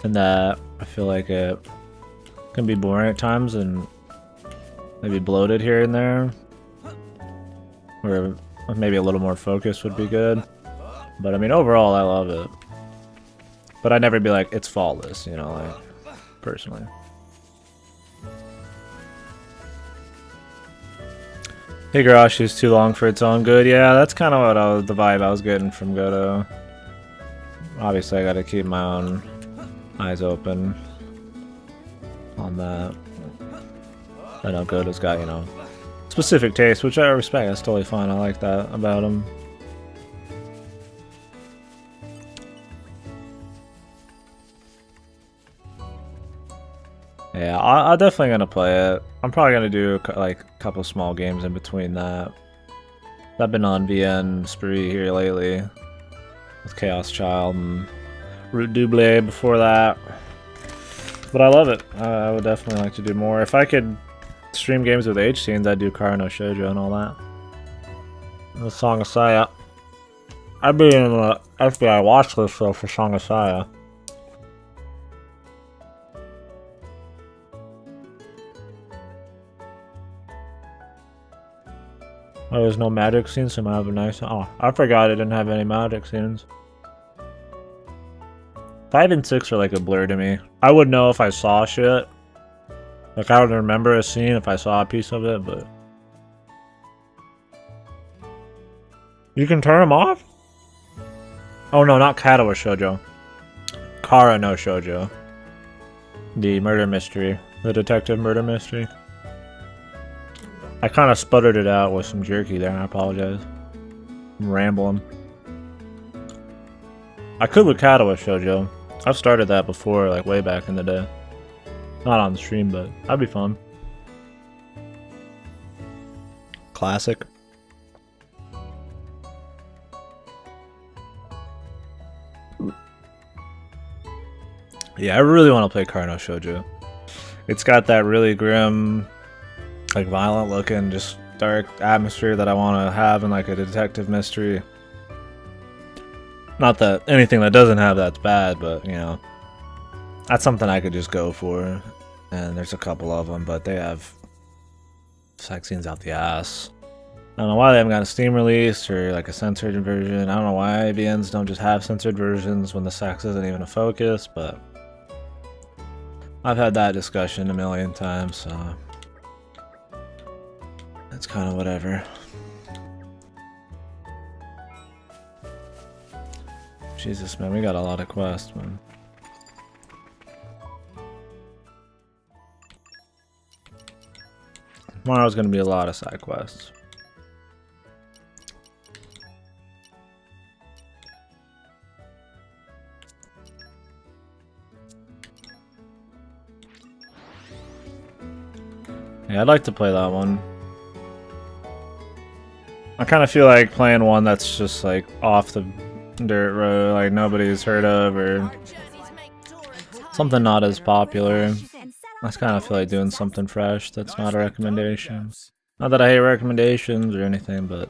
and that I feel like it can be boring at times and maybe bloated here and there, or maybe a little more focus would be good. But I mean, overall, I love it. But I'd never be like, it's faultless, you know, like, personally. Higarashi's too long for its own good. Yeah, that's kind of what the vibe I was getting from Goto. Obviously, I gotta keep my own eyes open on that. I know Goto's got, you know, specific taste, which I respect. That's totally fine. I like that about him. Yeah, I'm definitely gonna play it. I'm probably gonna do like a couple small games in between that. I've been on VN spree here lately with Chaos Child and Root Double before that. But I love it. I would definitely like to do more. If I could stream games with H scenes, I'd do Kara no Shoujo and all that. The Song of Saya. I'd be in the FBI watch list though for Song of Saya. Oh, there's no magic scenes, so I might have a nice. Oh, I forgot it didn't have any magic scenes. 5 and 6 are like a blur to me. I would know if I saw shit. Like, I would remember a scene if I saw a piece of it, but. You can turn them off? Oh no, not Katawa Shoujo. Kara no Shoujo. The murder mystery. The detective murder mystery. I kind of sputtered it out with some jerky there, and I apologize. I'm rambling. I could with Katawa Shoujo. I've started that before, like way back in the day. Not on the stream, but that'd be fun. Classic. Yeah, I really want to play Kara no Shoujo. It's got that really grim, like violent looking, just dark atmosphere that I want to have in like a detective mystery. Not that anything that doesn't have that's bad, but you know, that's something I could just go for. And there's a couple of them, but they have sex scenes out the ass. I don't know why they haven't got a Steam release or like a censored version. I don't know why VNs don't just have censored versions when the sex isn't even a focus, but I've had that discussion a million times, so it's kind of whatever. Jesus, man, we got a lot of quests, man. Tomorrow's gonna be a lot of side quests. Yeah, I'd like to play that one. I kind of feel like playing one that's just like off the dirt road, like nobody's heard of, or something not as popular. I kind of feel like doing something fresh that's not a recommendation. Not that I hate recommendations or anything, but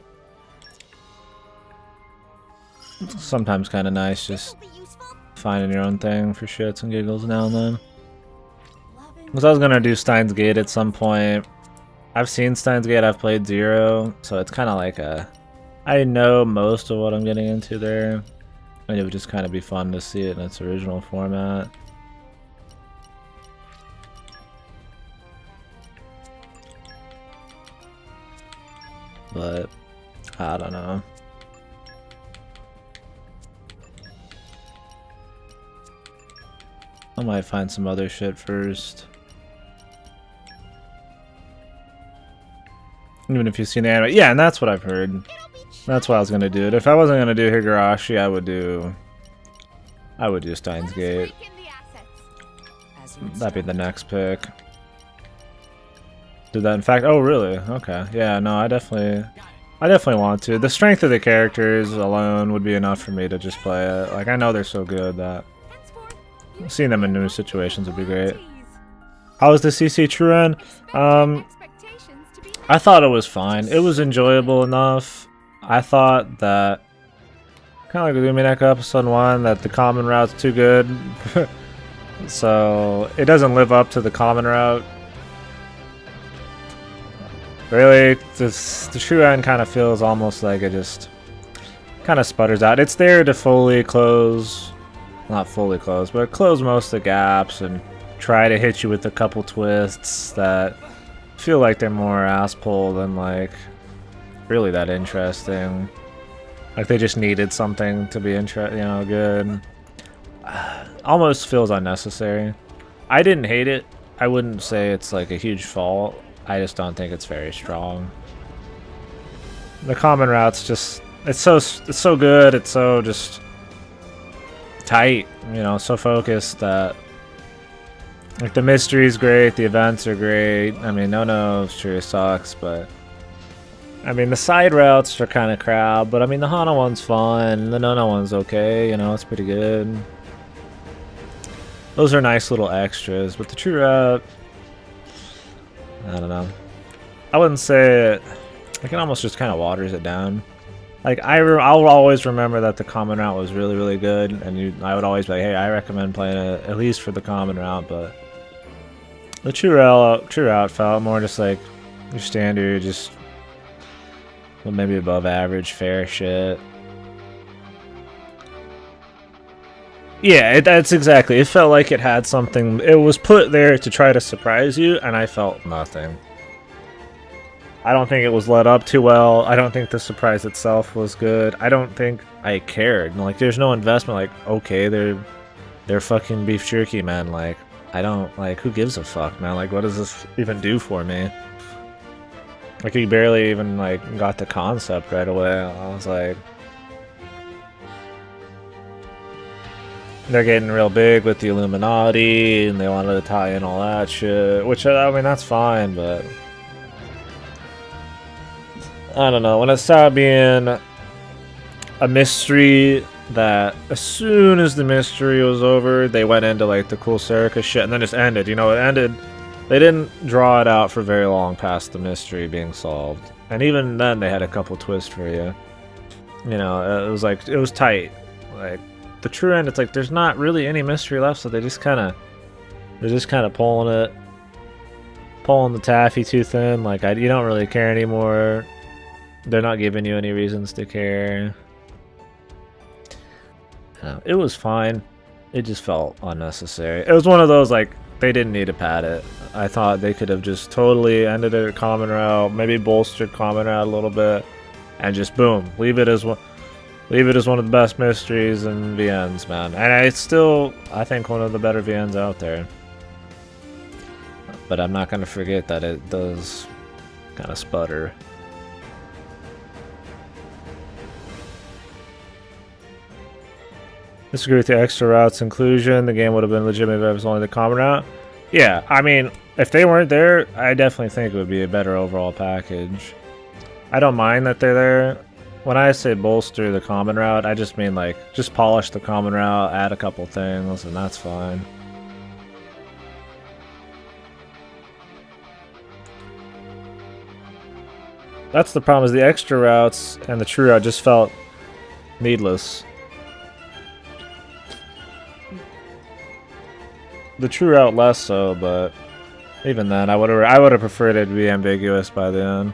it's sometimes kind of nice just finding your own thing for shits and giggles now and then. Because I was gonna do Steins Gate at some point. I've seen Steins Gate, I've played 0, so it's kind of like I know most of what I'm getting into there, and it would just kind of be fun to see it in its original format. But I don't know. I might find some other shit first. Even if you've seen the anime. Yeah, and that's what I've heard. That's why I was gonna do it. If I wasn't gonna do Higurashi, I would do Steins Gate. That'd be the next pick. Did that in fact? Oh, really? Okay. Yeah, no, I definitely want to. The strength of the characters alone would be enough for me to just play it. Like, I know they're so good that seeing them in new situations would be great. How was the CC Truan? I thought it was fine. It was enjoyable enough. I thought that, kind of like the Umineko episode 1, that the common route's too good So it doesn't live up to the common route. Really, the true end kind of feels almost like it just kind of sputters out. It's there to fully close, not fully close, but close most of the gaps and try to hit you with a couple twists that feel like they're more ass pull than like really that interesting. Like they just needed something to be good. Almost feels unnecessary. I didn't hate it. I wouldn't say it's like a huge fault. I just don't think it's very strong. The common route's just it's so good. It's so just tight, you know, so focused that like the mystery's great, the events are great. I mean, no, sure sucks, but I mean the side routes are kind of crap. But I mean the Hana one's fun. The no one's okay. You know, it's pretty good. Those are nice little extras, but the true route, I don't know. I wouldn't say it. Like it almost just kind of waters it down. Like I'll always remember that the common route was really good, and I would always be like, hey, I recommend playing it at least for the common route. But the true route felt more just like your standard, just maybe above average fair shit. Yeah, that's exactly. It felt like it had something. It was put there to try to surprise you, and I felt nothing. I don't think it was led up too well. I don't think the surprise itself was good. I don't think I cared. Like, there's no investment. Like, okay, they're fucking beef jerky, man. Like, I don't like. Who gives a fuck, man? Like, what does this even do for me? Like, he barely even like got the concept right away. I was like. They're getting real big with the Illuminati, and they wanted to tie in all that shit. Which, I mean, that's fine, but... I don't know. When it started being a mystery that, as soon as the mystery was over, they went into, like, the cool Serica shit, and then just ended. You know, it ended... They didn't draw it out for very long past the mystery being solved. And even then, they had a couple twists for you. You know, it was, like, it was tight. Like... The true end, it's like there's not really any mystery left, so they're just kind of pulling the taffy too thin. Like you don't really care anymore. They're not giving you any reasons to care. It was fine. It just felt unnecessary. It was one of those like they didn't need to pad it. I thought they could have just totally ended it at common route, maybe bolstered common route a little bit, and just boom, leave it as one. Leave it as one of the best mysteries and VNs, man. And it's still, I think, one of the better VNs out there. But I'm not going to forget that it does kind of sputter. Disagree with the extra routes inclusion. The game would have been legitimate if it was only the common route. Yeah, I mean, if they weren't there, I definitely think it would be a better overall package. I don't mind that they're there. When I say bolster the common route, I just mean like, just polish the common route, add a couple things, and that's fine. That's the problem, is the extra routes and the true route just felt needless. The true route less so, but even then, I would have preferred it to be ambiguous by the end.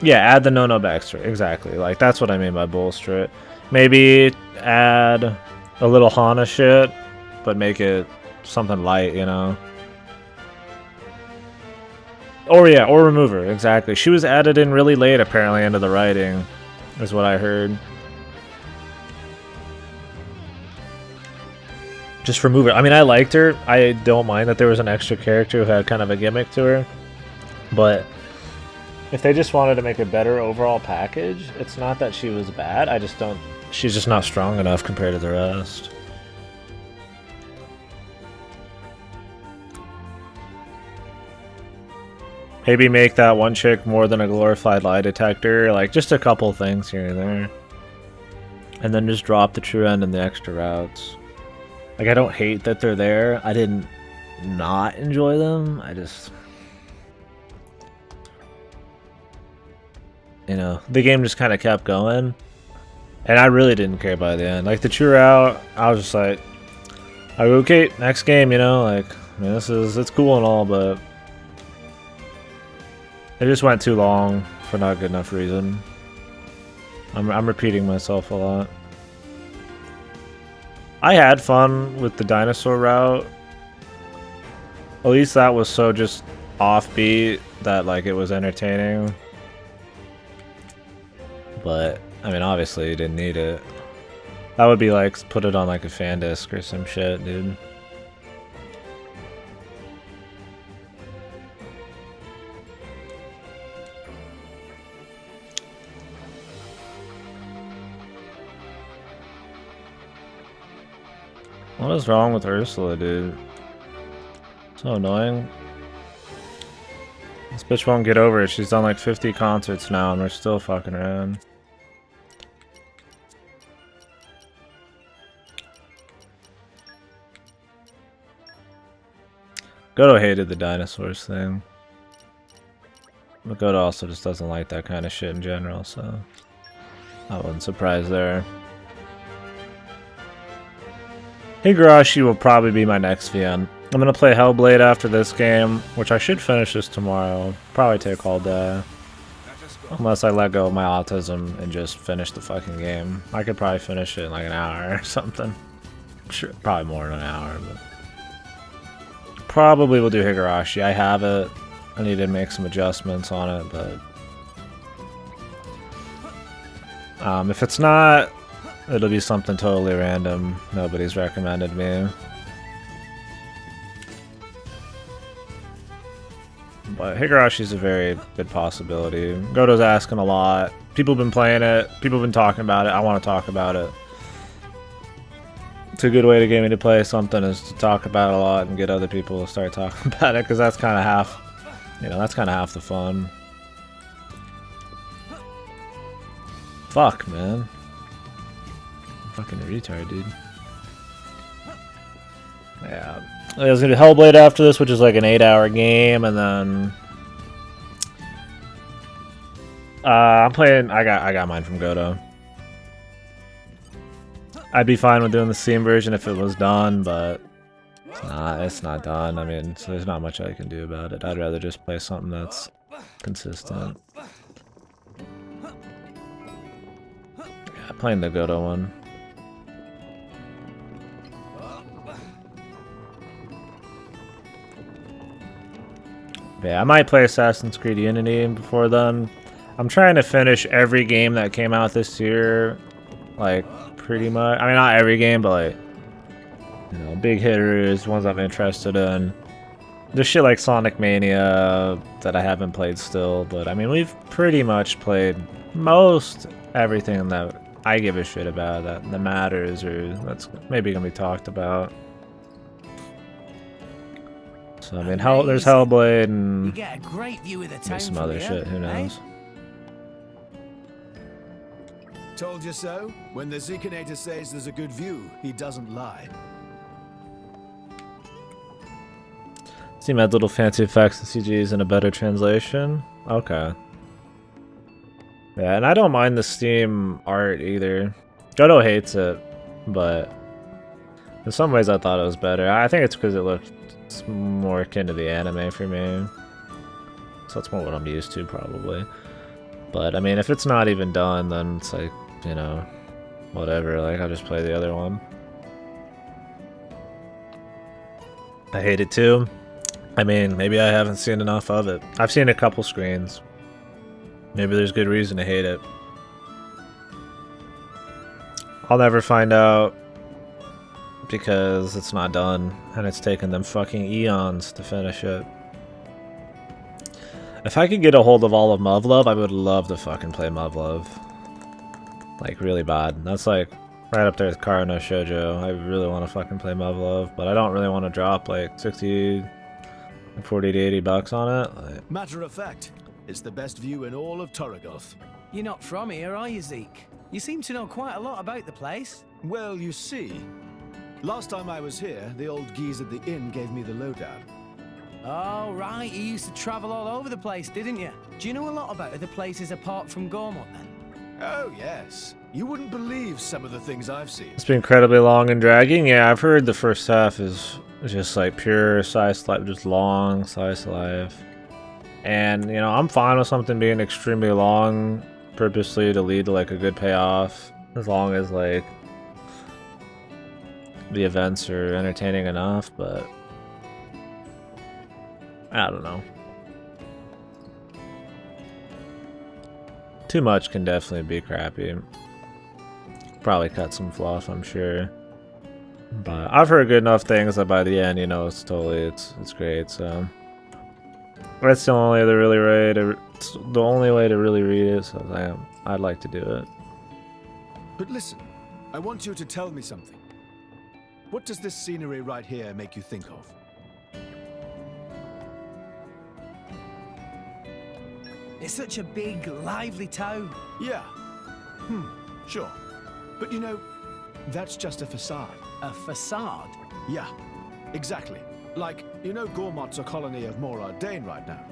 Yeah, add the no backstory. Exactly. Like, that's what I mean by bolster it. Maybe add a little Hana shit, but make it something light, you know? Or yeah, or remove her. Exactly. She was added in really late, apparently, into the writing, is what I heard. Just remove her. I mean, I liked her. I don't mind that there was an extra character who had kind of a gimmick to her. But... if they just wanted to make a better overall package, it's not that she was bad, I just don't... She's just not strong enough compared to the rest. Maybe make that one chick more than a glorified lie detector, like just a couple things here and there. And then just drop the true end and the extra routes. Like, I don't hate that they're there, I didn't not enjoy them, I just... You know, the game just kind of kept going, and I really didn't care by the end. Like, the true route, I was just like, Okay, next game, you know, like, I mean, it's cool and all, but it just went too long for not good enough reason. I'm repeating myself a lot. I had fun with the dinosaur route. At least that was so just offbeat that like it was entertaining. But I mean, obviously you didn't need it. That would be like put it on like a fan disc or some shit, dude. What is wrong with Ursula, dude? So annoying. This bitch won't get over it. She's done like 50 concerts now and we're still fucking around. Godo hated the dinosaurs thing. But Godo also just doesn't like that kind of shit in general, so I wasn't surprised there. Higurashi will probably be my next VN. I'm gonna play Hellblade after this game, which I should finish this tomorrow. Probably take all day. Unless I let go of my autism and just finish the fucking game. I could probably finish it in like an hour or something. Sure, probably more than an hour, but probably will do Higurashi. I have it. I need to make some adjustments on it, but if it's not, it'll be something totally random. Nobody's recommended me. But Higurashi's a very good possibility. Godo's asking a lot. People have been playing it. People have been talking about it. I want to talk about it. It's a good way to get me to play something is to talk about it a lot and get other people to start talking about it, because that's kind of half, you know, that's kind of half the fun. Fuck, man. Fucking retard, dude. Yeah. There's gonna be Hellblade after this, which is like an 8-hour game, and then I'm playing. I got mine from Godo. I'd be fine with doing the Steam version if it was done, but it's not done. I mean, so there's not much I can do about it. I'd rather just play something that's consistent. Yeah, playing the Godo one. Yeah, I might play Assassin's Creed Unity before then. I'm trying to finish every game that came out this year, like, pretty much. I mean, not every game, but, like, you know, big hitters, ones I'm interested in. There's shit like Sonic Mania that I haven't played still, but, I mean, we've pretty much played most everything that I give a shit about that matters, or that's maybe gonna be talked about. So, I mean, there's Hellblade and you get a great view of the town some other shit, who knows? Told you so? When the Zekinator says there's a good view, he doesn't lie. Steam had little fancy effects and CGs in a better translation. Okay. Yeah, and I don't mind the Steam art either. Jodo hates it, but in some ways I thought it was better. I think it's because it looked more akin to the anime for me. So that's more what I'm used to, probably. But, I mean, if it's not even done, then it's like, you know, whatever. Like, I'll just play the other one. I hate it too. I mean, maybe I haven't seen enough of it. I've seen a couple screens. Maybe there's good reason to hate it. I'll never find out because it's not done and it's taken them fucking eons to finish it. If I could get a hold of all of Muv-Luv, I would love to fucking play Muv-Luv. Like, really bad. That's like right up there with Kara no Shoujo. I really want to fucking play Muv-Luv, but I don't really want to drop like 60, 40 to 80 bucks on it. Like, matter of fact, it's the best view in all of Torregoth. You're not from here, are you, Zeke? You seem to know quite a lot about the place. Well, you see, last time I was here, the old geese at the inn gave me the lowdown. Oh, right. You used to travel all over the place, didn't you? Do you know a lot about other places apart from Gormont, then? Oh, yes. You wouldn't believe some of the things I've seen. It's been incredibly long and dragging. Yeah, I've heard the first half is just like pure slice of life, just long slice of life. And, you know, I'm fine with something being extremely long purposely to lead to like a good payoff, as long as like the events are entertaining enough, but I don't know. Too much can definitely be crappy. Probably cut some fluff, I'm sure. But I've heard good enough things that by the end, you know, it's great. So that's the only way to really read it. So I'd like to do it. But listen, I want you to tell me something. What does this scenery right here make you think of? It's such a big, lively town. Yeah. Sure. But you know, that's just a facade. A facade? Yeah, exactly. Like, you know Gormot's a colony of Morad Dane right now.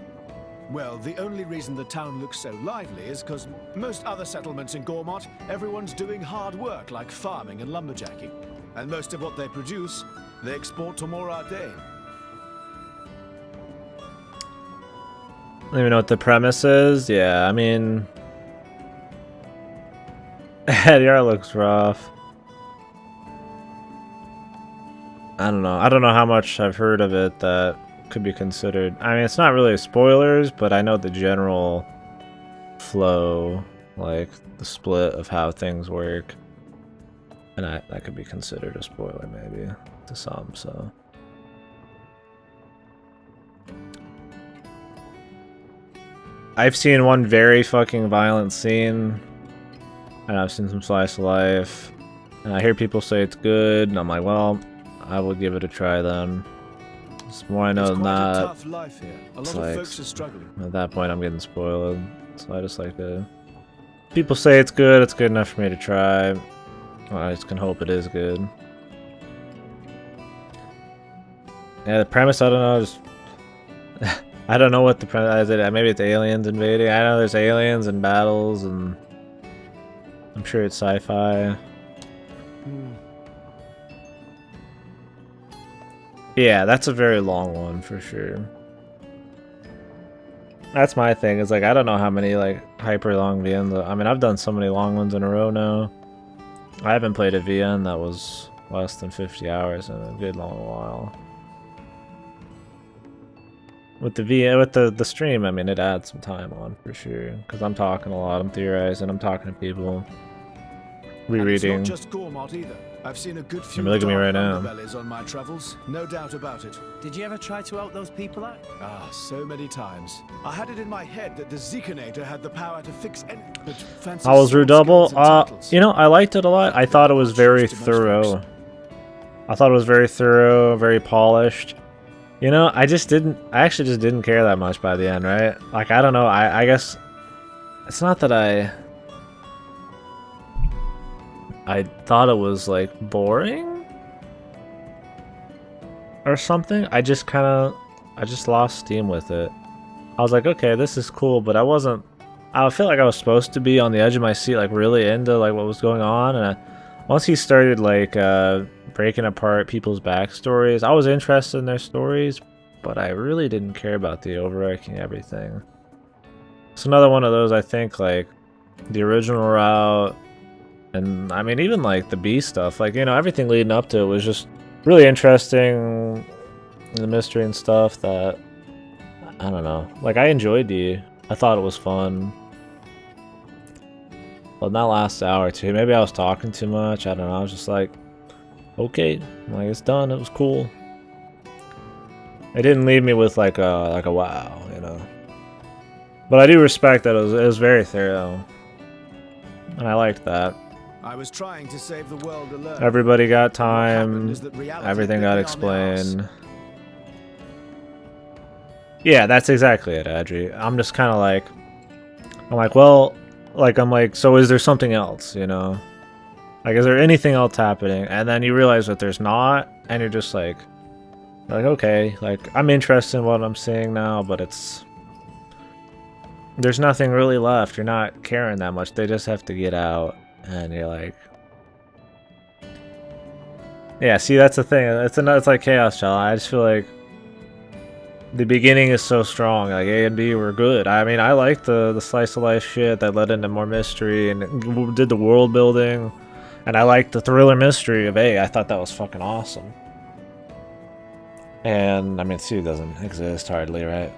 Well, the only reason the town looks so lively is because most other settlements in Gormot, everyone's doing hard work like farming and lumberjacking. And most of what they produce, they export to Morad Dane. I don't even know what the premise is. Yeah, I mean, the art looks rough. I don't know. I don't know how much I've heard of it that could be considered. I mean, it's not really spoilers, but I know the general flow, like the split of how things work, and that could be considered a spoiler maybe to some. So. I've seen one very fucking violent scene, and I've seen some slice of life, and I hear people say it's good, and I'm like, well, I will give it a try then. The more I know than that, tough life here. A lot of folks are struggling. At that point I'm getting spoiled, so I just like to... People say it's good enough for me to try. Well, I just can hope it is good. Yeah, the premise, I don't know, just... I don't know what the premise is. Maybe it's aliens invading. I know there's aliens and battles, and I'm sure it's sci-fi. Yeah, that's a very long one for sure. That's my thing. Is like I don't know how many like hyper long VNs. I mean, I've done so many long ones in a row now. I haven't played a VN that was less than 50 hours in a good long while. With the stream, I mean, it adds some time on for sure. Because I'm talking a lot, I'm theorizing, I'm talking to people, rereading. And it's not just Gormot either. I've seen a good few look at me right now. underbellies on my travels, no doubt about it. Did you ever try to help those people out? Ah, so many times. I had it in my head that the Zekinator had the power to fix any. But fancy I was redouble. titles. You know, I liked it a lot. I thought it was very thorough. I thought it was very thorough, very polished. You know, I actually just didn't care that much by the end, right? Like, I don't know, I guess it's not that I thought it was, like, boring or something. I just lost steam with it. I was like, okay, this is cool, but I feel like I was supposed to be on the edge of my seat, like, really into, like, what was going on, and once he started, like, breaking apart people's backstories, I was interested in their stories, but I really didn't care about the overarching everything. It's another one of those, I think, like, the original route, and, I mean, even, like, the B stuff, like, you know, everything leading up to it was just really interesting, the mystery and stuff that, I don't know, like, I enjoyed D. I thought it was fun. But that last hour or two, maybe I was talking too much, I don't know, I was just like, okay, like it's done, it was cool. It didn't leave me with like a wow, you know. But I do respect that it was very thorough. And I liked that. I was trying to save the world alone. Everybody got time, everything got explained. Yeah, that's exactly it, Adri. I'm just kinda like, well, I'm like, so is there something else, you know? Like, is there anything else happening? And then you realize that there's not, and you're just like, okay, like, I'm interested in what I'm seeing now, but it's there's nothing really left. You're not caring that much. They just have to get out, and you're like, yeah. See, that's the thing. It's like Chaos Child. I just feel like the beginning is so strong. Like A and B were good. I mean, I liked the slice of life shit that led into more mystery and did the world building, and I liked the thriller mystery of A. I thought that was fucking awesome. And I mean, C doesn't exist hardly, right?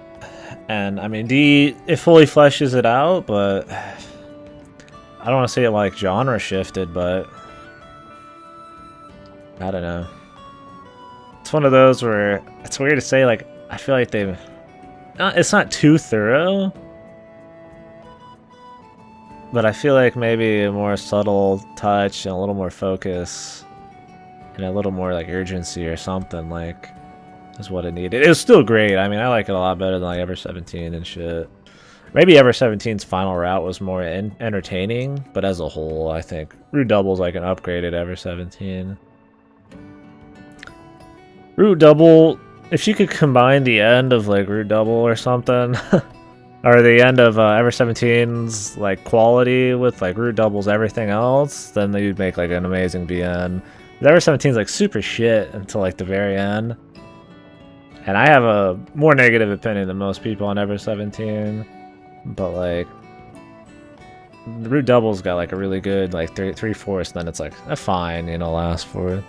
And I mean, D, it fully fleshes it out, but I don't want to say it like genre shifted, but I don't know. It's one of those where it's weird to say, like, I feel like they've... it's not too thorough, but I feel like maybe a more subtle touch and a little more focus and a little more, like, urgency or something, like, is what it needed. It was still great. I mean, I like it a lot better than, like, Ever 17 and shit. Maybe Ever 17's final route was more entertaining, but as a whole, I think Root Double's like an upgraded Ever 17. Root Double... If you could combine the end of, like, Root Double or something, or the end of Ever 17's, like, quality with, like, Root Double's everything else, then you'd make, like, an amazing BN. Ever 17's, like, super shit until, like, the very end. And I have a more negative opinion than most people on Ever 17, but, like, the Root Double's got, like, a really good, like, 3/4, then it's, like, fine, you know, last for it.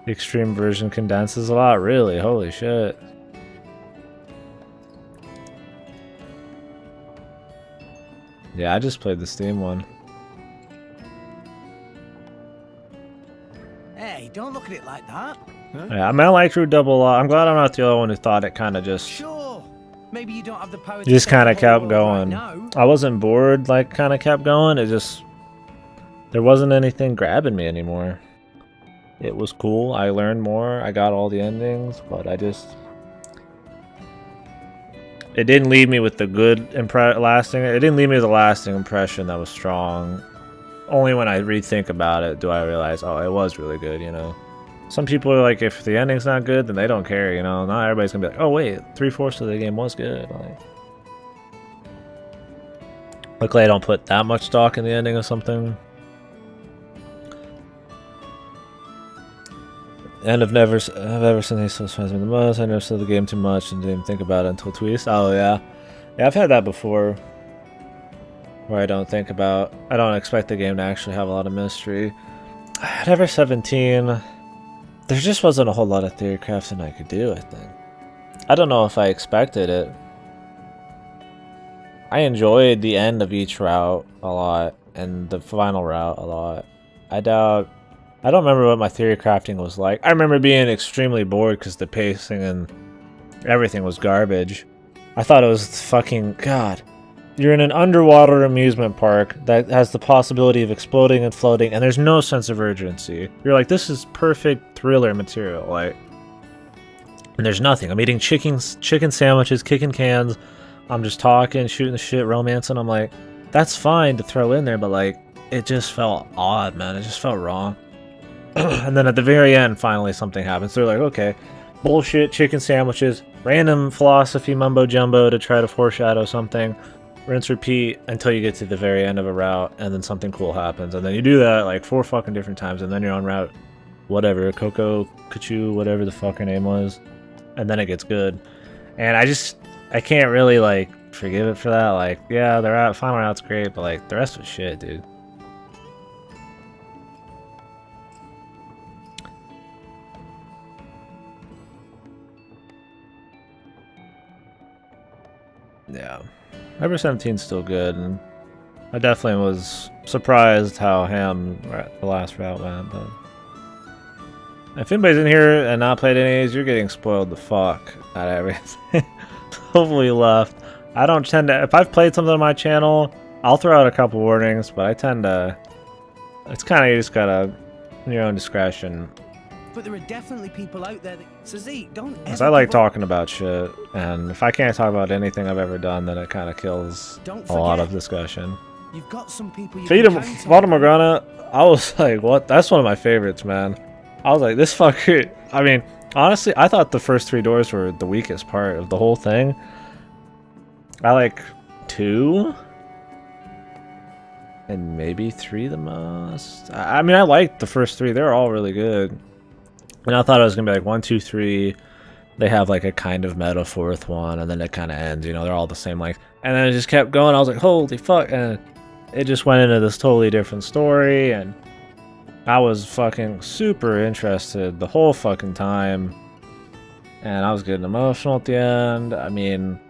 The extreme version condenses a lot, really. Holy shit. Yeah, I just played the Steam one. Hey, don't look at it like that. Huh? Yeah, I mean, I like Root Double a lot. I'm glad I'm not the only one who thought it kind of just... Sure. Maybe you don't have the power to just save kind the of whole kept world going. right now. I wasn't bored, like, kind of kept going. It just... There wasn't anything grabbing me anymore. It was cool. I learned more. I got all the endings, but I just... It didn't leave me with the good lasting... It didn't leave me with a lasting impression that was strong. Only when I rethink about it do I realize, oh, it was really good, you know? Some people are like, if the ending's not good, then they don't care, you know? Not everybody's gonna be like, oh, wait, 3/4 of the game was good. Like, luckily, I don't put that much stock in the ending of something. End of Ever Since so surprised me the most. I never saw the game too much and didn't even think about it until tweets. Oh yeah, yeah, I've had that before, where I don't expect the game to actually have a lot of mystery. At Ever 17, there just wasn't a whole lot of theory crafting I could do. I think I don't know if I expected it. I enjoyed the end of each route a lot and the final route a lot. I don't remember what my theory crafting was like. I remember being extremely bored because the pacing and everything was garbage. I thought it was fucking... God. You're in an underwater amusement park that has the possibility of exploding and floating, and there's no sense of urgency. You're like, this is perfect thriller material, like... And there's nothing. I'm eating chicken sandwiches, kicking cans. I'm just talking, shooting the shit, romancing. I'm like, that's fine to throw in there, but, like, it just felt odd, man. It just felt wrong. And then at the very end, finally something happens. They're like, okay, bullshit, chicken sandwiches, random philosophy mumbo jumbo to try to foreshadow something, rinse repeat until you get to the very end of a route, and then something cool happens. And then you do that like 4 fucking different times, and then you're on route whatever, Coco Kachu, whatever the fuck her name was, and then it gets good. And I can't really like forgive it for that. Like, yeah, the final route's great, but like the rest was shit, dude. Yeah, Ever 17's still good, and I definitely was surprised how ham the last route went. But if anybody's in here and not played any of these, you're getting spoiled the fuck out of everything. Hopefully you left. I don't tend to... If I've played something on my channel, I'll throw out a couple warnings, but I tend to... It's kind of, you just gotta... your own discretion. But there are definitely people out there that... So Zeke, don't... Because I like talking about shit, and if I can't talk about anything I've ever done, then it kind of kills a lot of discussion. You've got some people you Vada Morgana, I was like, what? That's one of my favorites, man. I was like, this fucker... I mean, honestly, I thought the first 3 doors were the weakest part of the whole thing. I like 2 and maybe 3 the most. I mean, I liked the first 3. They're all really good. And I thought it was gonna be like 1, 2, 3. They have like a kind of meta 4th one, and then it kind of ends. You know, they're all the same length. And then it just kept going. I was like, holy fuck! And it just went into this totally different story, and I was fucking super interested the whole fucking time. And I was getting emotional at the end. I mean,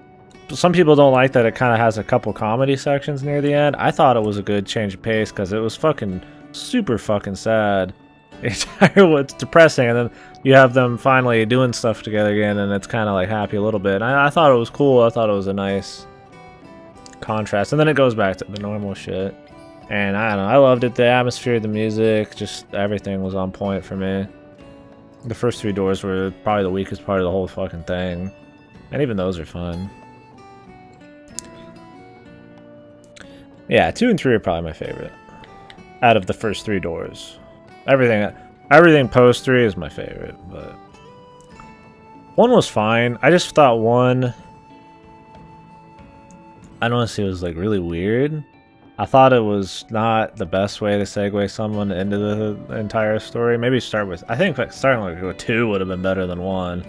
some people don't like that it kind of has a couple comedy sections near the end. I thought it was a good change of pace because it was fucking super fucking sad. It's depressing, and then you have them finally doing stuff together again, and it's kind of like happy a little bit. I thought it was cool. I thought it was a nice contrast, and then it goes back to the normal shit. And I don't know, I loved it. The atmosphere, the music, just everything was on point for me. The first 3 doors were probably the weakest part of the whole fucking thing, and even those are fun. Yeah, 2 and 3 are probably my favorite out of the first 3 doors. Everything post 3 is my favorite, but 1 was fine. I just thought 1, I don't want to say it was like really weird. I thought it was not the best way to segue someone into the entire story. Maybe start with, I think like starting like with 2 would have been better than 1.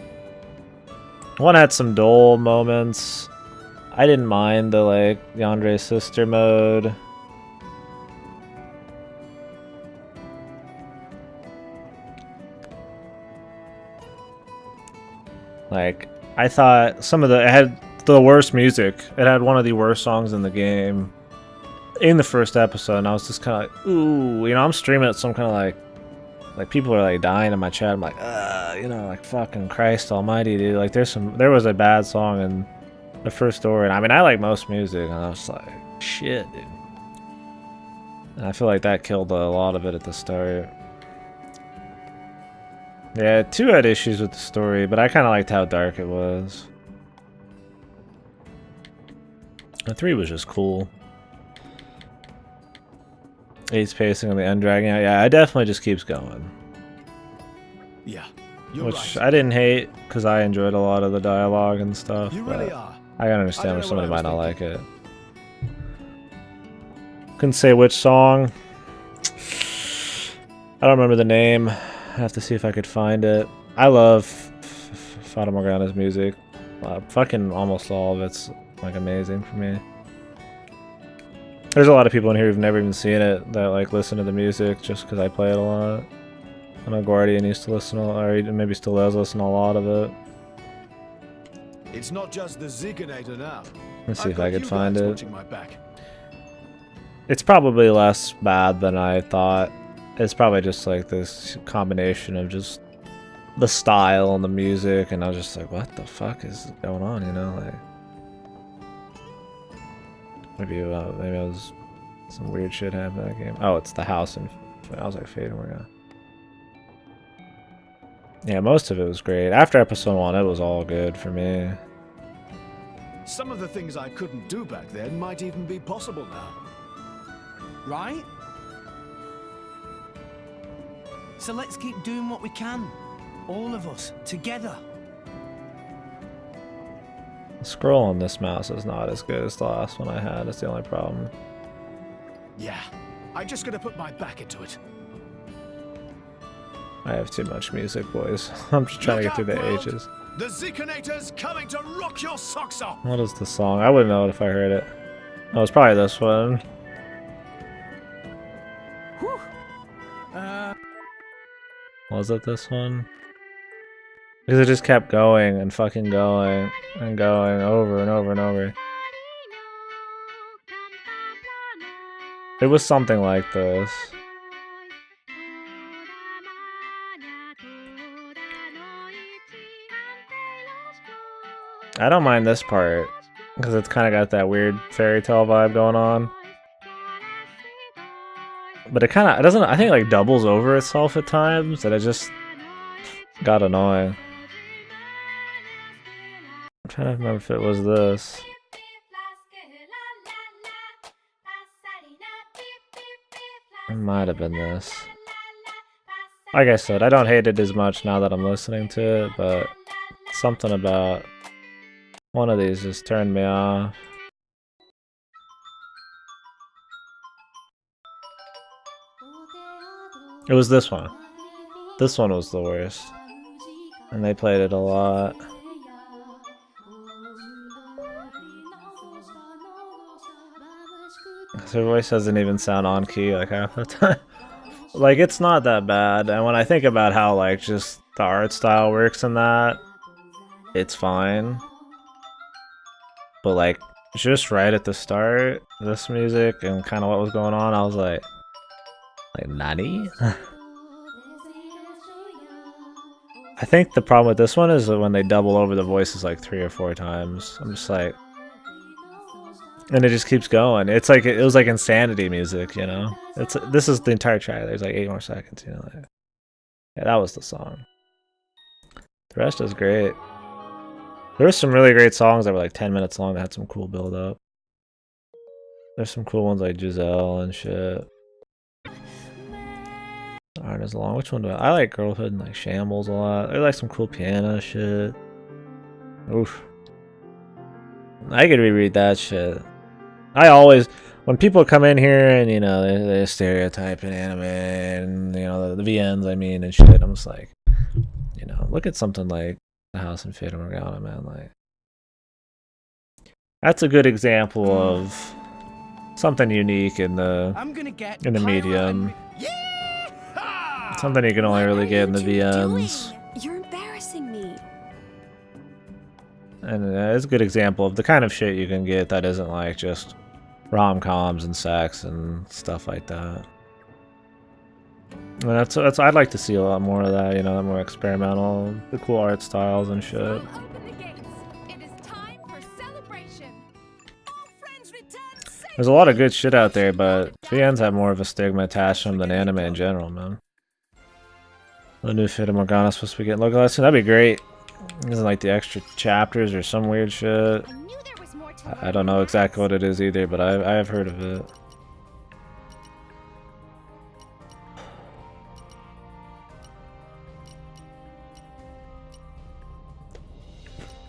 1 had some dull moments. I didn't mind the like Yandra's sister mode. Like, I thought some of it had the worst music. It had one of the worst songs in the game in the first episode, and I was just kind of like, ooh, you know, I'm streaming it, so I'm kind of like people are like dying in my chat. I'm like, you know, like fucking Christ Almighty, dude. Like, there was a bad song in the first door, and I mean, I like most music, and I was like, shit, dude. And I feel like that killed a lot of it at the start. Yeah, 2 had issues with the story, but I kind of liked how dark it was. And 3 was just cool. 8's pacing on the end dragging out. Yeah, it definitely just keeps going. Yeah, which right. I didn't hate, because I enjoyed a lot of the dialogue and stuff. You really are. I can understand why somebody might not like it. Couldn't say which song. I don't remember the name. I have to see if I could find it. I love Fata Morgana's music. Fucking almost all of it's like amazing for me. There's a lot of people in here who've never even seen it that like listen to the music just because I play it a lot. I know Guardian used to listen, or maybe still does listen to a lot of it. It's not just the Ziganator now. Let's see if I could find it. It's probably less bad than I thought. It's probably just like this combination of just the style and the music, and I was just like, what the fuck is going on, you know? Like, maybe I was some weird shit happened in that game. Oh, it's the house, and I was like, fading, we're gonna. Yeah, most of it was great. After episode 1, it was all good for me. Some of the things I couldn't do back then might even be possible now. Right? So let's keep doing what we can. All of us, together. The scroll on this mouse is not as good as the last one I had. That's the only problem. Yeah, I'm just gonna put my back into it. I have too much music, boys. I'm just trying to get through the ages. The Zikanator's coming to rock your socks off! What is the song? I wouldn't know it if I heard it. Oh, it's probably this one. Whew. Was it this one? Because it just kept going and fucking going and going over and over and over. It was something like this. I don't mind this part because it's kind of got that weird fairy tale vibe going on. But it doesn't, I think it like doubles over itself at times, and it just got annoying. I'm trying to remember if it was this. It might have been this. Like I said, I don't hate it as much now that I'm listening to it, but something about one of these just turned me off. It was this one. This one was the worst. And they played it a lot. Her voice doesn't even sound on key like half the time. Like, it's not that bad. And when I think about how, like, just the art style works in that, it's fine. But, like, just right at the start, this music and kind of what was going on, I was like Nani? I think the problem with this one is that when they double over the voices like 3 or 4 times, I'm just like, and it just keeps going. It's like it was like insanity music, you know. This is the entire track. There's like 8 more seconds, you know. Like, yeah, that was the song. The rest is great. There were some really great songs that were like 10 minutes long that had some cool build up. There's some cool ones like Giselle and shit. Aren't as long. Which one do I like? Girlhood and like Shambles a lot. There's like some cool piano shit. Oof. I could reread that shit. I always, when people come in here and, you know, they stereotype in anime and, you know, the VNs, I mean, and shit, I'm just like, you know, look at something like The House in Fata Morgana, man. Like, that's a good example of something unique in the medium. Something you can only really get in the VNs. You're embarrassing me. And it's a good example of the kind of shit you can get that isn't like just rom-coms and sex and stuff like that. And that's I'd like to see a lot more of that, you know, that more experimental, the cool art styles and shit. Open the gates. It is time for celebration. All friends return safe. There's a lot of good shit out there, but VNs have more of a stigma attached to them than anime in general, man. The new Fata Morgana supposed to be getting localized soon. That'd be great. Isn't like the extra chapters or some weird shit. I don't know exactly what it is either, but I have heard of it.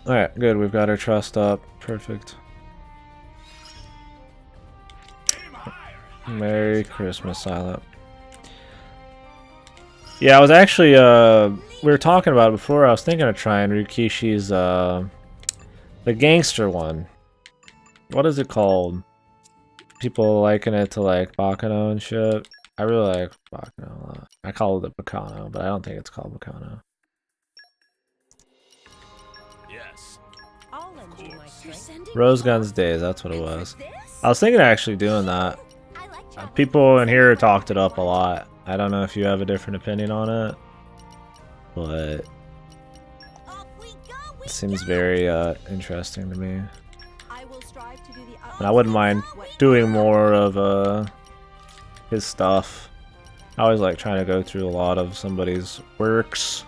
Alright, good. We've got our trust up. Perfect. Merry Christmas, Silent. Yeah, I was actually, we were talking about it before. I was thinking of trying Rikishi's, the gangster one. What is it called? People liken it to, like, Bakano and shit. I really like Bakano a lot. I call it Bakano, but I don't think it's called Bakano. Yes. Rose Guns Days, that's what it was. I was thinking of actually doing that. People in here talked it up a lot. I don't know if you have a different opinion on it, but it seems very interesting to me. And I wouldn't mind doing more of his stuff. I always like trying to go through a lot of somebody's works,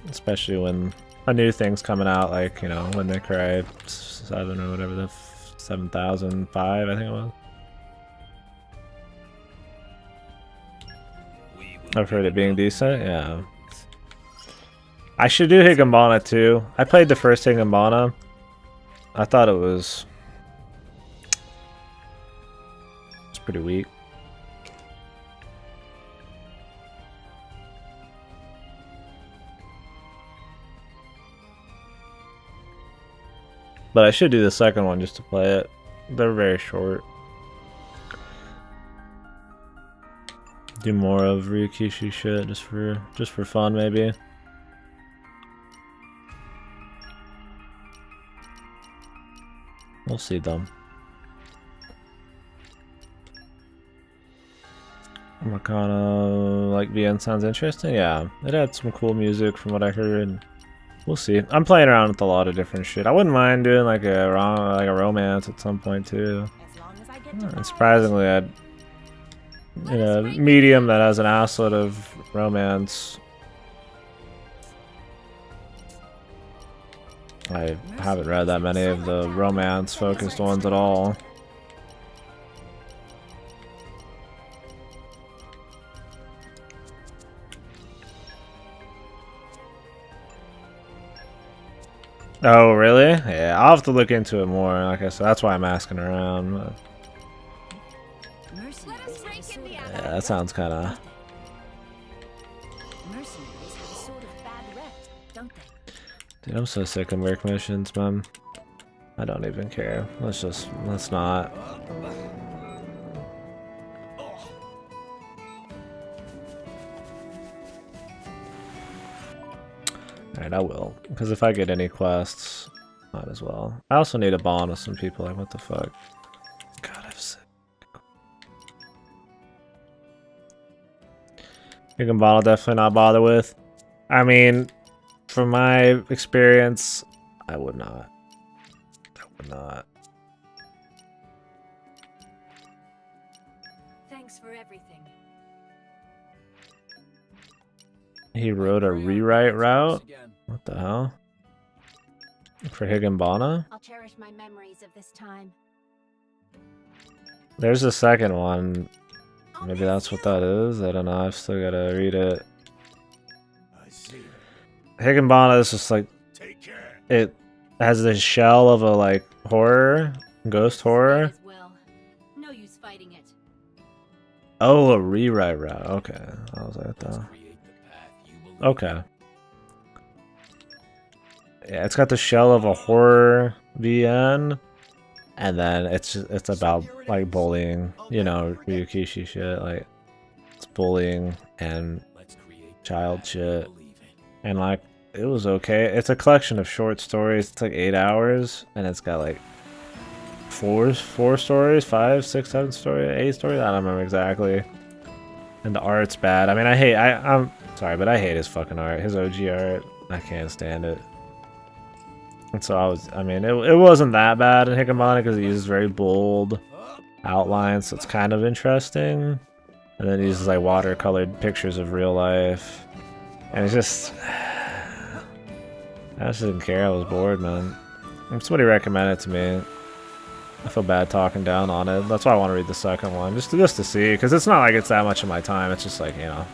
especially when a new thing's coming out, like, you know, when they Cry 7 or whatever, the 7005, I think it was. I've heard it being decent, yeah. I should do Higambana too. I played the first Higambana. I thought it was pretty weak. But I should do the second one just to play it. They're very short. Do more of Ryukishi shit just for fun, maybe. We'll see them. Makana, like, VN sounds interesting. Yeah, it had some cool music from what I heard. We'll see. I'm playing around with a lot of different shit. I wouldn't mind doing like a romance at some point too. And surprisingly, in a medium that has an asslet of romance, I haven't read that many of the romance-focused ones at all. Oh, really? Yeah, I'll have to look into it more. Like I said, that's why I'm asking around. Yeah, that sounds kind of Mercenaries have a sort of bad rep, don't they? Dude, I'm so sick of work missions, man. I don't even care. Let's not. Alright, I will. Because if I get any quests, might as well. I also need a bond with some people, like, what the fuck? God, I'm sick. Higgin bond I'll definitely not bother with. I mean, from my experience, I would not. I would not. Thanks for everything. He wrote a rewrite route? What the hell? For Higginbana? I'll cherish my memories of this time. There's a second one. Maybe that's what that is. I don't know. I've still gotta read it. Higginbana is just like, it has the shell of a like horror, ghost horror. Well, no use fighting it. Oh, a rewrite route. Okay, I was like, though. Okay. Yeah, it's got the shell of a horror VN, and then it's about like bullying, you know, Ryukishi shit, like it's bullying and child shit, and like it was okay. It's a collection of short stories. It's like 8 hours, and it's got like four stories, 5, 6, 7 stories, 8 stories. I don't remember exactly. And the art's bad. I mean, I'm sorry, but I hate his fucking art. His OG art, I can't stand it. And so I mean, it wasn't that bad in Higginbana because he uses very bold outlines, so it's kind of interesting. And then he uses like watercolored pictures of real life. And it's just, I just didn't care. I was bored, man. And somebody recommended it to me. I feel bad talking down on it. That's why I want to read the second one, just to see, because it's not like it's that much of my time. It's just like, you know,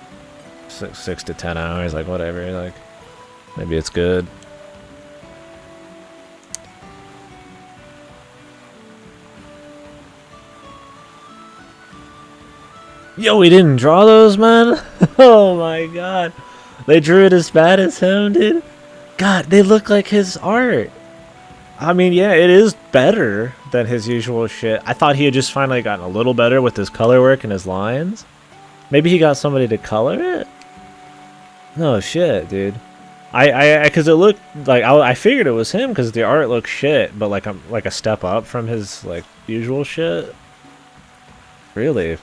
6 to 10 hours, like whatever. Like maybe it's good. Yo, we didn't draw those, man. Oh my god, they drew it as bad as him, dude. God, they look like his art. I mean, yeah, it is better than his usual shit. I thought he had just finally gotten a little better with his color work and his lines. Maybe he got somebody to color it? No shit, dude. Cause it looked like, I figured it was him because the art looked shit, but like a step up from his like usual shit. Really?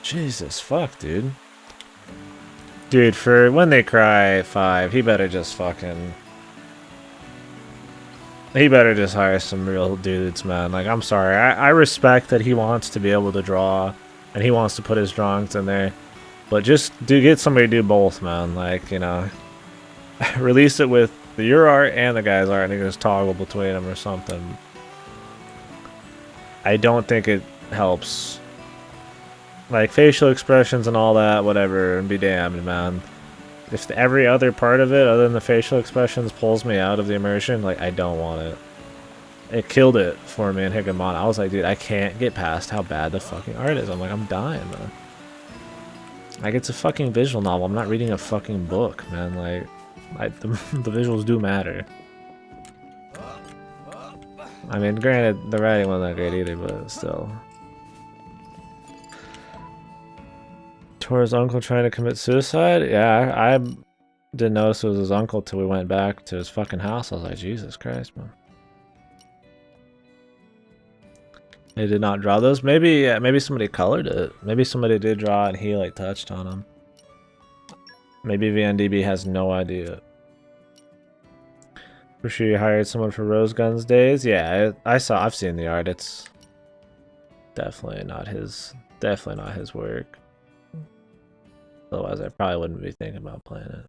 Jesus, fuck, dude. Dude, for When They Cry 5, he better just fucking... He better just hire some real dudes, man. Like, I'm sorry. I respect that he wants to be able to draw, and he wants to put his drawings in there. But just get somebody to do both, man. Like, you know... release it with your art and the guy's art, and you can just toggle between them or something. I don't think it helps... Like, facial expressions and all that, whatever, and be damned, man. If every other part of it, other than the facial expressions, pulls me out of the immersion, like, I don't want it. It killed it for me in Higginbana. I was like, dude, I can't get past how bad the fucking art is. I'm like, I'm dying, man. Like, it's a fucking visual novel. I'm not reading a fucking book, man. Like, the visuals do matter. I mean, granted, the writing wasn't that great either, but still... Tora's uncle trying to commit suicide? Yeah, I didn't notice it was his uncle till we went back to his fucking house. I was like, Jesus Christ, man. They did not draw those. Maybe maybe somebody colored it. Maybe somebody did draw it and he like touched on them. Maybe VNDB has no idea. For sure you hired someone for Rose Guns days? Yeah, I've seen the art. It's definitely not his work. Otherwise, I probably wouldn't be thinking about playing it.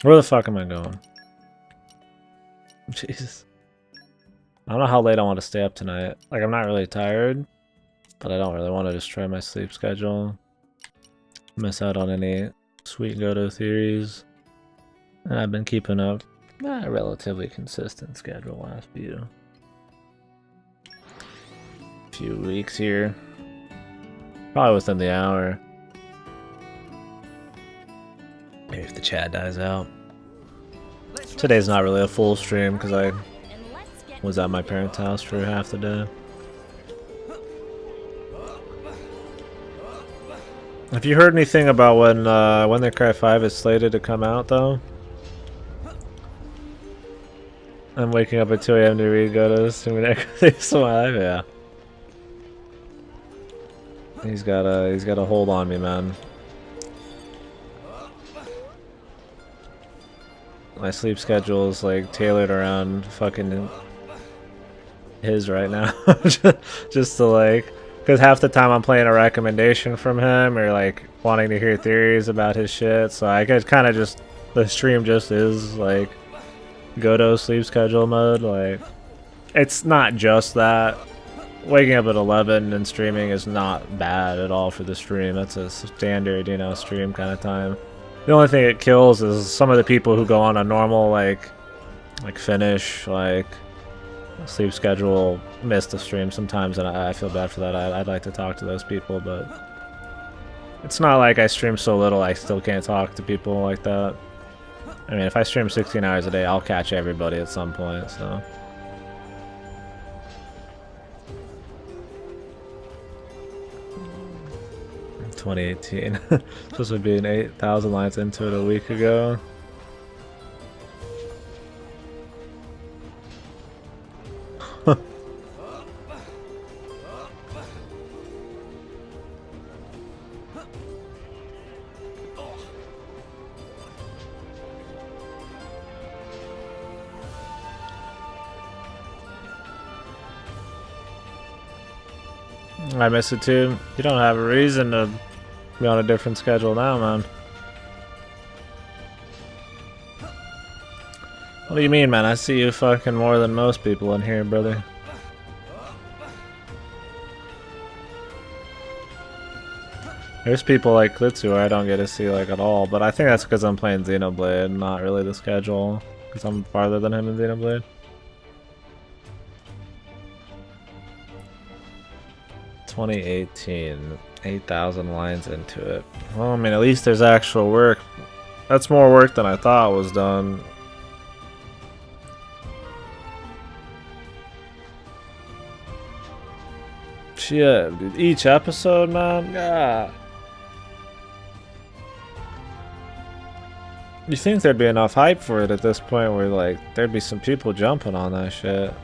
Where the fuck am I going? Jesus. I don't know how late I want to stay up tonight. Like, I'm not really tired. but I don't really want to destroy my sleep schedule. Miss out on any sweet Goto theories. And I've been keeping up a relatively consistent schedule last few weeks here. Probably within the hour. Maybe if the chat dies out. Today's not really a full stream because I was at my parents' house for half the day. Have you heard anything about when They Cry 5 is slated to come out though? I'm waking up at 2 AM to read Goto's Smile, yeah. He's got a hold on me, man. My sleep schedule is like tailored around fucking his right now. Just to like, because half the time I'm playing a recommendation from him or like wanting to hear theories about his shit. So I could kind of just, the stream just is like Goto sleep schedule mode. Like, it's not just that. Waking up at 11 and streaming is not bad at all for the stream. That's a standard, you know, stream kind of time. The only thing it kills is some of the people who go on a normal like finish like sleep schedule miss the stream sometimes, and I feel bad for that. I'd like to talk to those people, but it's not like I stream so little I still can't talk to people like that. I mean, if I stream 16 hours a day, I'll catch everybody at some point, so. $2018. Supposed to be an 8,000 lines into it a week ago. I miss it too. You don't have a reason to be on a different schedule now, man. What do you mean, man? I see you fucking more than most people in here, brother. There's people like Klitsu where I don't get to see like at all, but I think that's because I'm playing Xenoblade, not really the schedule, because I'm farther than him in Xenoblade. $2018, 8,000 lines into it. Well, I mean, at least there's actual work. That's more work than I thought was done. Shit, dude. Each episode, man? Yeah. You think there'd be enough hype for it at this point where, like, there'd be some people jumping on that shit.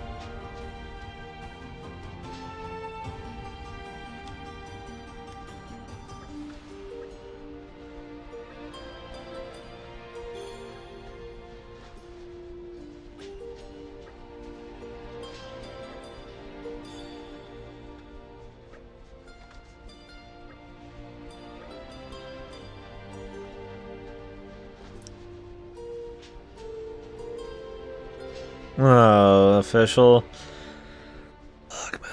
Oh, official. Fuck, man.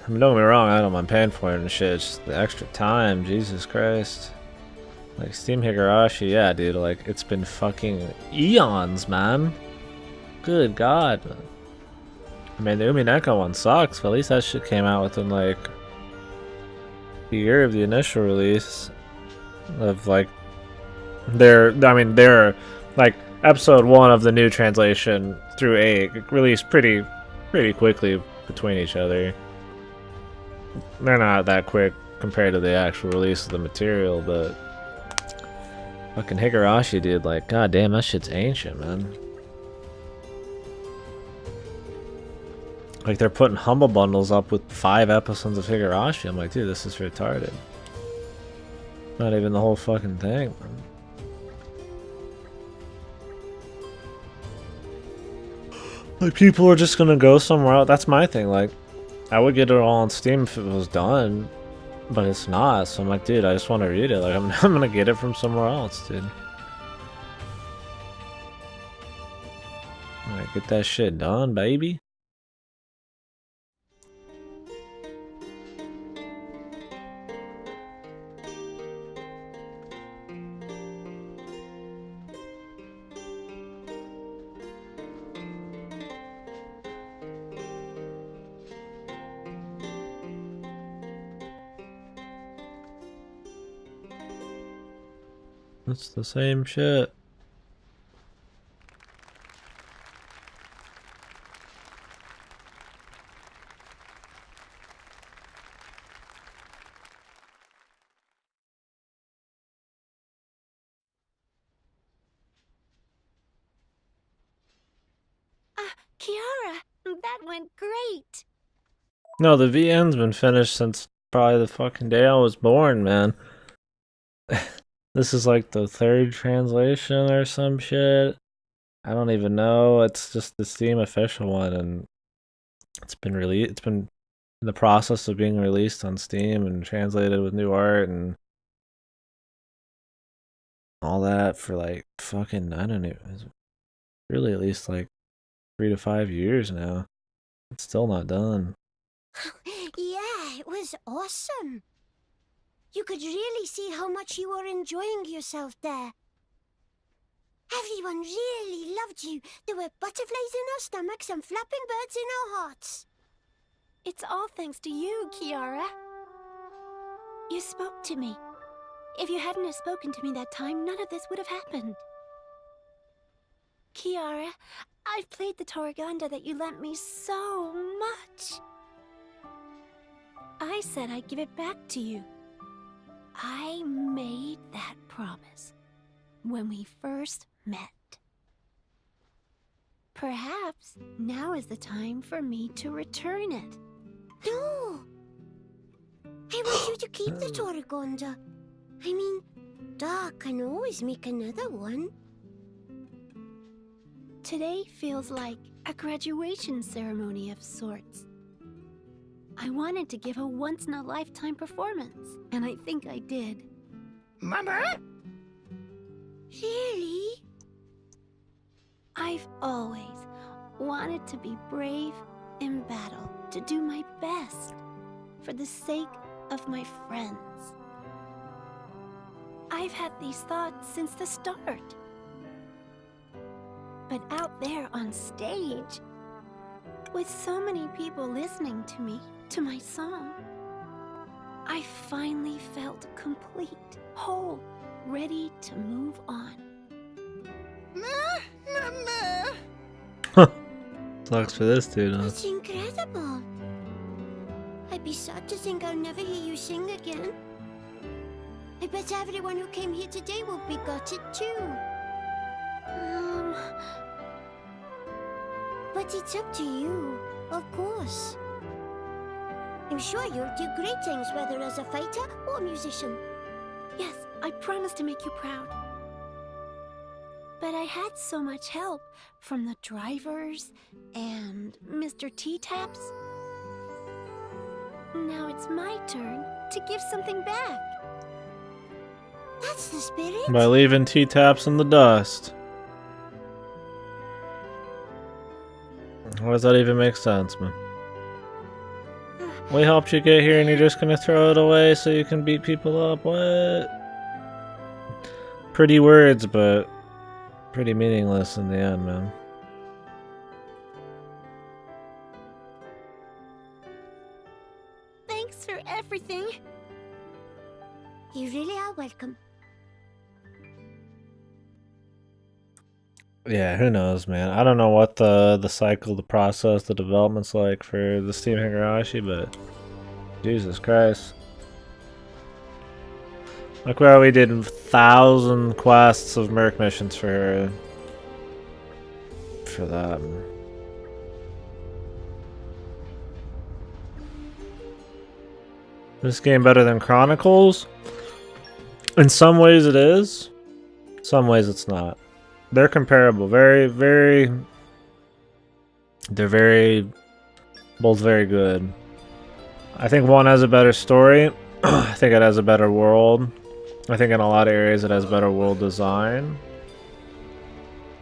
I mean, don't get me wrong, I don't mind paying for it and shit. It's just the extra time, Jesus Christ. Like, Steam Higurashi, yeah, dude, like, it's been fucking eons, man. Good God. I mean, the Umineko one sucks, but at least that shit came out within, like, a year of the initial release. Of, like, they're, like, episode 1 of the new translation through 8 released pretty quickly between each other. They're not that quick compared to the actual release of the material, but fucking Higurashi, dude, like, god damn, that shit's ancient, man. Like, they're putting Humble Bundles up with 5 episodes of Higurashi. I'm like, dude, this is retarded. Not even the whole fucking thing, man. Like, people are just gonna go somewhere else. That's my thing. Like, I would get it all on Steam if it was done, but it's not. So I'm like, dude, I just want to read it. Like, I'm gonna get it from somewhere else, dude. Like, get that shit done, baby. It's the same shit. Kiara, that went great. No, the VN's been finished since probably the fucking day I was born, man. This is like the third translation or some shit. I don't even know. It's just the Steam official one, and it's been released. It's been in the process of being released on Steam and translated with new art and all that for like fucking, I don't know, it's really at least like 3 to 5 years now. It's still not done. Yeah, it was awesome. You could really see how much you were enjoying yourself there. Everyone really loved you. There were butterflies in our stomachs and flapping birds in our hearts. It's all thanks to you, Kiara. You spoke to me. If you hadn't have spoken to me that time, none of this would have happened. Kiara, I've played the Toraganda that you lent me so much. I said I'd give it back to you. I made that promise when we first met. Perhaps now is the time for me to return it. No! I want you to keep the Toragonda. I mean, Doc can always make another one. Today feels like a graduation ceremony of sorts. I wanted to give a once-in-a-lifetime performance, and I think I did. Mama? Really? I've always wanted to be brave in battle, to do my best for the sake of my friends. I've had these thoughts since the start. But out there on stage, with so many people listening to me, to my song, I finally felt complete, whole, ready to move on. Sucks for this dude, huh? That's incredible. I'd be sad to think I'll never hear you sing again. I bet everyone who came here today will be gutted too. But it's up to you, of course. I'm sure you'll do great things, whether as a fighter or a musician. Yes, I promise to make you proud. But I had so much help from the drivers and Mr. T-Taps. Now it's my turn to give something back. That's the spirit. By leaving T-Taps in the dust. Why does that even make sense, man? We helped you get here and you're just gonna throw it away so you can beat people up? What? Pretty words, but pretty meaningless in the end, man. Thanks for everything. You really are welcome. Yeah, who knows, man. I don't know what the cycle, the process, the development's like for the Steam Higurashi, but Jesus Christ. Like where we did 1,000 quests of Merc missions for that. This game better than Chronicles? In some ways it is. Some ways it's not. They're comparable. They're both very good. I think one has a better story. I think it has a better world. I think in a lot of areas it has better world design.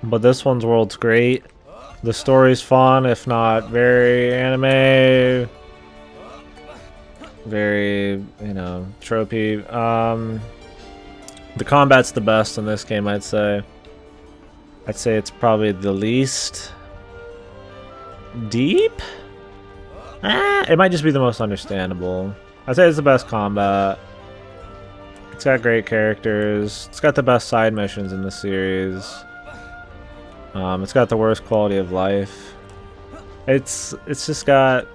But this one's world's great. The story's fun, if not very anime. Very, you know, tropey. The combat's the best in this game, I'd say. I'd say it's probably the least deep? It might just be the most understandable. I'd say it's the best combat. It's got great characters. It's got the best side missions in the series. It's got the worst quality of life. It's just got...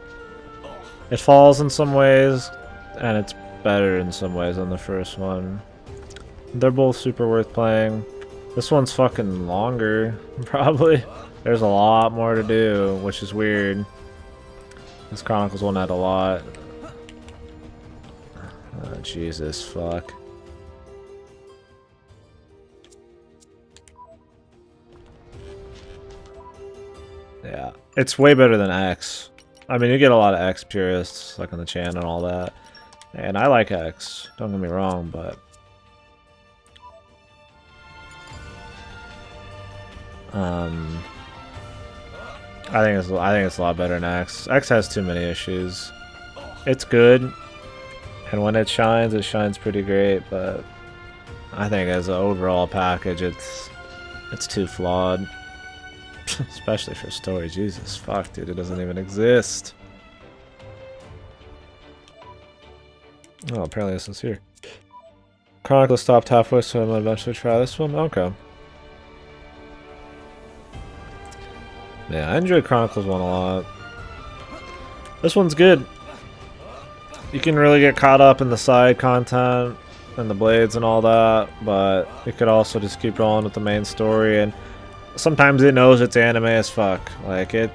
It falls in some ways, and it's better in some ways than the first one. They're both super worth playing. This one's fucking longer, probably. There's a lot more to do, which is weird. This Chronicles one had a lot. Oh, Jesus, fuck. Yeah, it's way better than X. I mean, you get a lot of X purists, like on the channel and all that. And I like X, don't get me wrong, but... I think it's a lot better than X. X has too many issues. It's good, and when it shines pretty great, but I think as an overall package, it's too flawed. Especially for story. Jesus fuck, dude, it doesn't even exist. Oh, apparently this one's here. Chronicles stopped halfway, so I'm gonna eventually try this one. Okay. Yeah, I enjoyed Chronicles 1 a lot. This one's good. You can really get caught up in the side content and the blades and all that, but you could also just keep rolling with the main story, and sometimes it knows it's anime as fuck. Like, it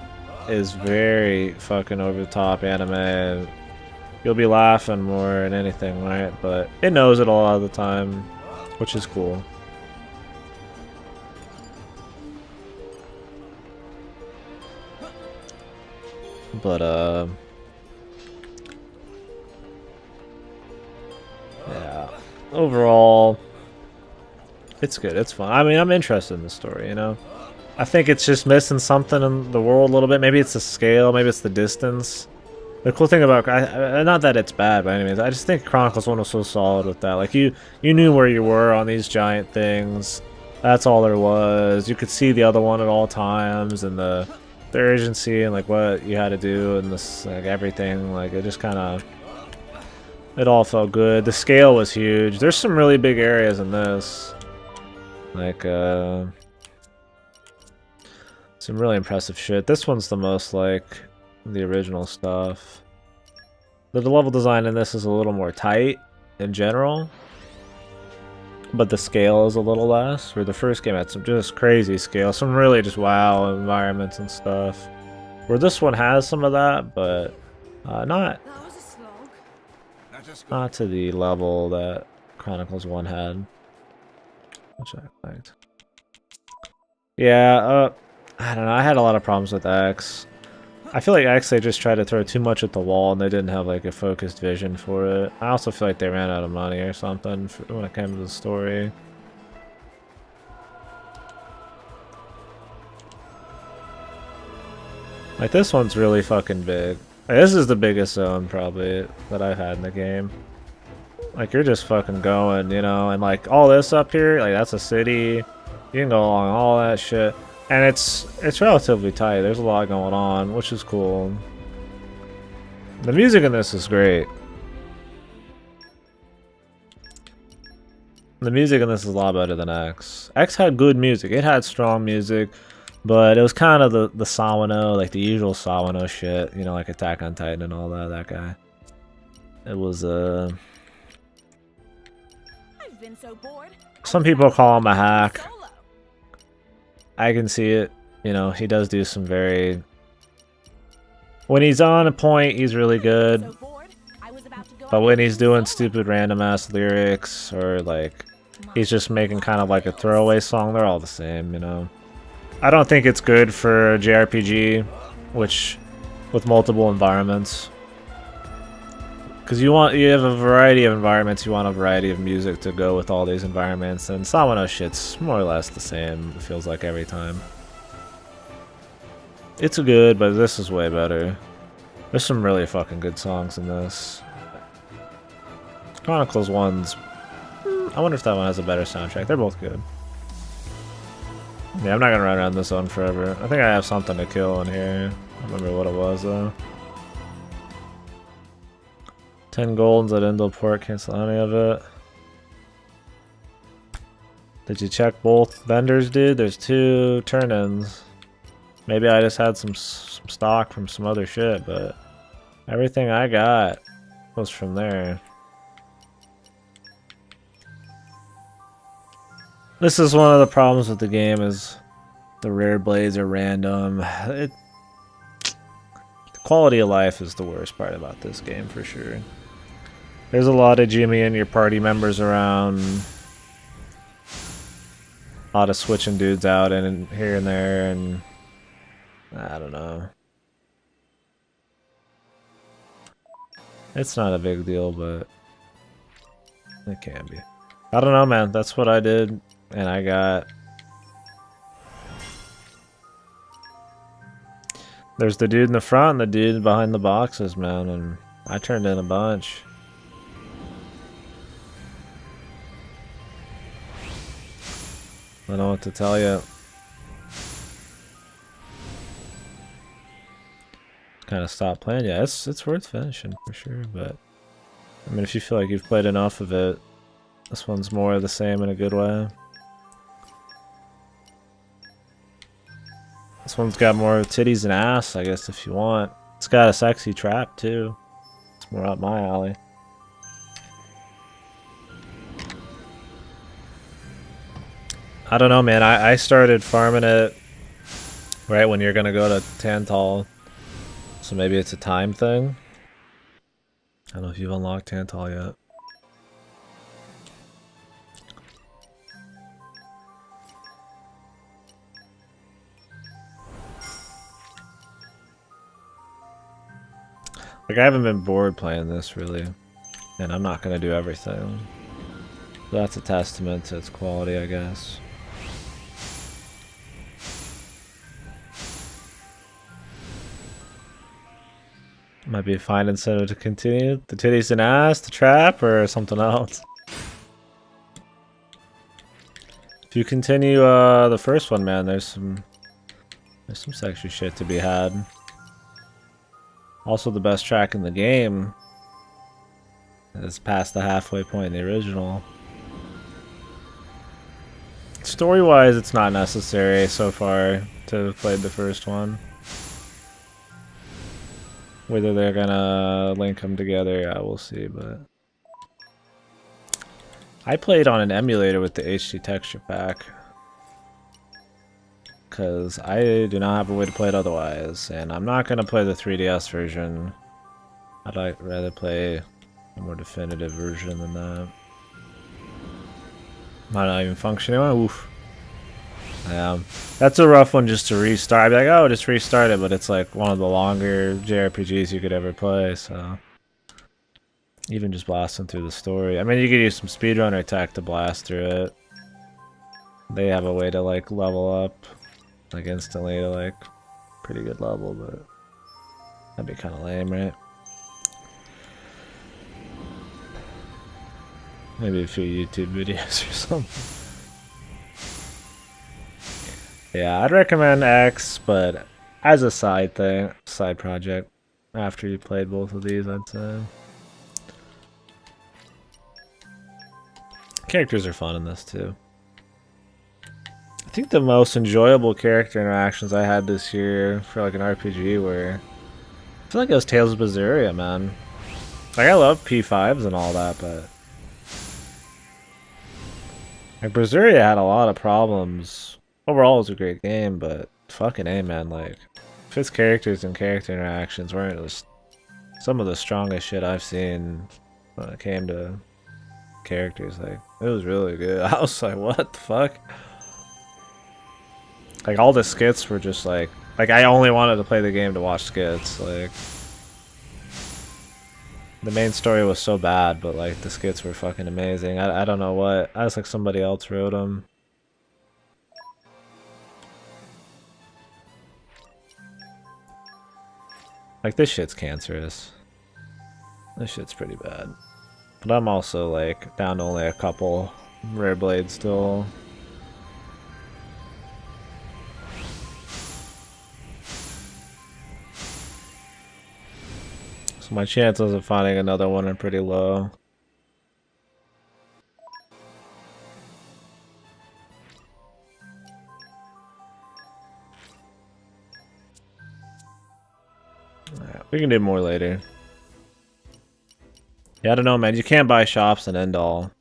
is very fucking over the top anime. You'll be laughing more than anything, right? But it knows it a lot of the time, which is cool. But, yeah. Overall, it's good. It's fun. I mean, I'm interested in the story, you know? I think it's just missing something in the world a little bit. Maybe it's the scale. Maybe it's the distance. The cool thing about... not that it's bad by any means. I just think Chronicles 1 was so solid with that. Like, you knew where you were on these giant things. That's all there was. You could see the other one at all times, and the urgency and like what you had to do and this, like, everything. Like, it just kind of... It all felt good. The scale was huge. There's some really big areas in this. Like, some really impressive shit. This one's the most like the original stuff. The level design in this is a little more tight in general, but the scale is a little less. Where the first game had some just crazy scale, some really just wow environments and stuff. Where this one has some of that, but not to the level that Chronicles 1 had, which I liked. Yeah, I don't know. I had a lot of problems with X. I feel like X, they just tried to throw too much at the wall and they didn't have like a focused vision for it. I also feel like they ran out of money or something when it came to the story. Like, this one's really fucking big. Like, this is the biggest zone probably that I've had in the game. Like, you're just fucking going, you know, and like all this up here, like that's a city. You can go along all that shit. And it's relatively tight. There's a lot going on, which is cool. The music in this is great. The music in this is a lot better than X. X had good music. It had strong music, but it was kind of the Sawano, like the usual Sawano shit, you know, like Attack on Titan and all that guy. It was I've been so bored. some people call him a hack. I can see it. You know, he does do some very... When he's on a point, he's really good. But when he's doing stupid random ass lyrics, or like he's just making kind of like a throwaway song, they're all the same, you know. I don't think it's good for a JRPG, which with multiple environments. Because you have a variety of environments, you want a variety of music to go with all these environments, and Sawano shit's more or less the same, it feels like every time. It's good, but this is way better. There's some really fucking good songs in this. Chronicles 1's... I wonder if that one has a better soundtrack. They're both good. Yeah, I'm not gonna run around this one forever. I think I have something to kill in here. I don't remember what it was, though. 10 goldens at Indleport, cancel any of it. Did you check both vendors, dude? There's 2 turn-ins. Maybe I just had some stock from some other shit, but everything I got was from there. This is one of the problems with the game is the rare blades are random. The quality of life is the worst part about this game for sure. There's a lot of Jimmy and your party members around. A lot of switching dudes out and here and there, and I don't know. It's not a big deal, but it can be. I don't know, man. That's what I did, and I got... There's the dude in the front and the dude behind the boxes, man, and I turned in a bunch. I don't know what to tell you. Kind of stopped playing. Yeah, it's worth finishing for sure, but I mean, if you feel like you've played enough of it, this one's more of the same in a good way. This one's got more titties and ass, I guess, if you want. It's got a sexy trap too. It's more up my alley. I don't know, man. I started farming it right when you're gonna go to Tantal. So maybe it's a time thing. I don't know if you've unlocked Tantal yet. Like, I haven't been bored playing this really, and I'm not gonna do everything. So that's a testament to its quality, I guess. Might be a fine incentive to continue. The titties and ass, the trap, or something else. If you continue the first one, man, there's some sexy shit to be had. Also, the best track in the game is past the halfway point in the original. Story-wise, it's not necessary so far to have played the first one. Whether they're gonna link them together, I will see, but... I played on an emulator with the HD texture pack. Because I do not have a way to play it otherwise, and I'm not gonna play the 3DS version. I'd rather play a more definitive version than that. Might not even function anymore. Oof. Yeah, that's a rough one just to restart. I'd be like, oh, just restart it, but it's like one of the longer JRPGs you could ever play, so... Even just blasting through the story. I mean, you could use some speedrunner tech to blast through it. They have a way to, like, level up, like, instantly to, like, pretty good level, but... That'd be kind of lame, right? Maybe a few YouTube videos or something. Yeah, I'd recommend X, but as a side thing, side project, after you played both of these, I'd say. Characters are fun in this too. I think the most enjoyable character interactions I had this year for like an RPG were... I feel like it was Tales of Berseria, man. Like, I love P5s and all that, but... Like, Berseria had a lot of problems. Overall, it was a great game, but fucking A, man, like, if its characters and character interactions weren't just some of the strongest shit I've seen when it came to characters, like, it was really good. I was like, what the fuck? Like, all the skits were just like I only wanted to play the game to watch skits, like, the main story was so bad, but like, the skits were fucking amazing. I don't know what, I was like, somebody else wrote them. Like, this shit's cancerous. This shit's pretty bad. But I'm also, like, down to only a couple rare blades still. So my chances of finding another one are pretty low. Alright, we can do more later. Yeah, I don't know, man. You can't buy shops in Endall.